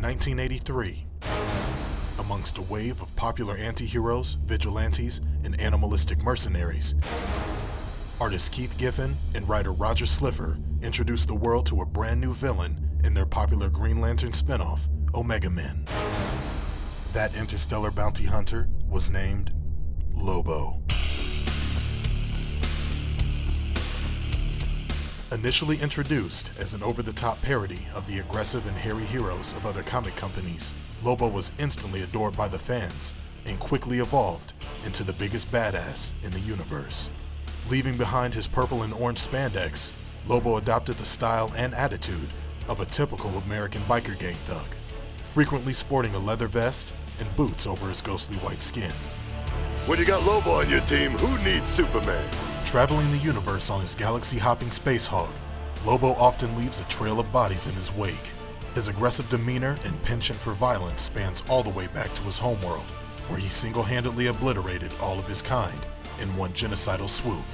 1983. Amongst a wave of popular anti-heroes, vigilantes, and animalistic mercenaries, artist Keith Giffen and writer Roger Slifer introduced the world to a brand new villain in their popular Green Lantern spin-off, Omega Men. That interstellar bounty hunter was named Lobo. Initially introduced as an over-the-top parody of the aggressive and hairy heroes of other comic companies, Lobo was instantly adored by the fans and quickly evolved into the biggest badass in the universe. Leaving behind his purple and orange spandex, Lobo adopted the style and attitude of a typical American biker gang thug, frequently sporting a leather vest and boots over his ghostly white skin. When you got Lobo on your team, who needs Superman? Traveling the universe on his galaxy-hopping space hog, Lobo often leaves a trail of bodies in his wake. His aggressive demeanor and penchant for violence spans all the way back to his homeworld, where he single-handedly obliterated all of his kind in one genocidal swoop.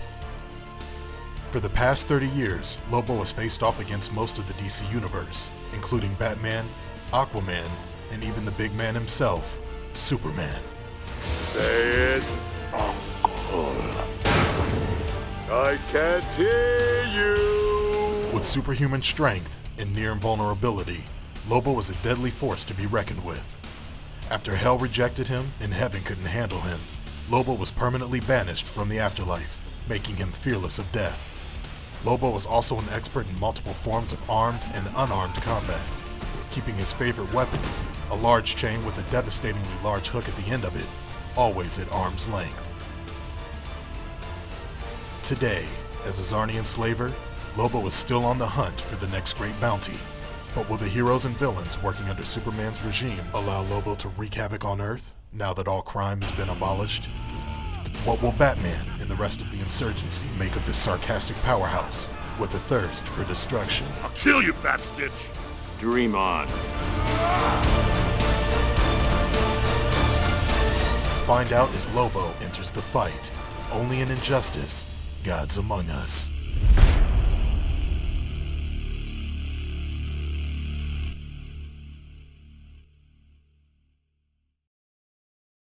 For the past 30 years, Lobo has faced off against most of the DC universe, including Batman, Aquaman, and even the big man himself, Superman. Say it. I can't hear you. With superhuman strength and near invulnerability, Lobo was a deadly force to be reckoned with. After hell rejected him and heaven couldn't handle him, Lobo was permanently banished from the afterlife, making him fearless of death. Lobo was also an expert in multiple forms of armed and unarmed combat, keeping his favorite weapon, a large chain with a devastatingly large hook at the end of it, always at arm's length. Today, as a Zarnian slaver, Lobo is still on the hunt for the next great bounty. But will the heroes and villains working under Superman's regime allow Lobo to wreak havoc on Earth, now that all crime has been abolished? What will Batman and the rest of the insurgency make of this sarcastic powerhouse with a thirst for destruction? I'll kill you, Batstitch. Dream on. Find out as Lobo enters the fight, only in Injustice, Gods Among Us.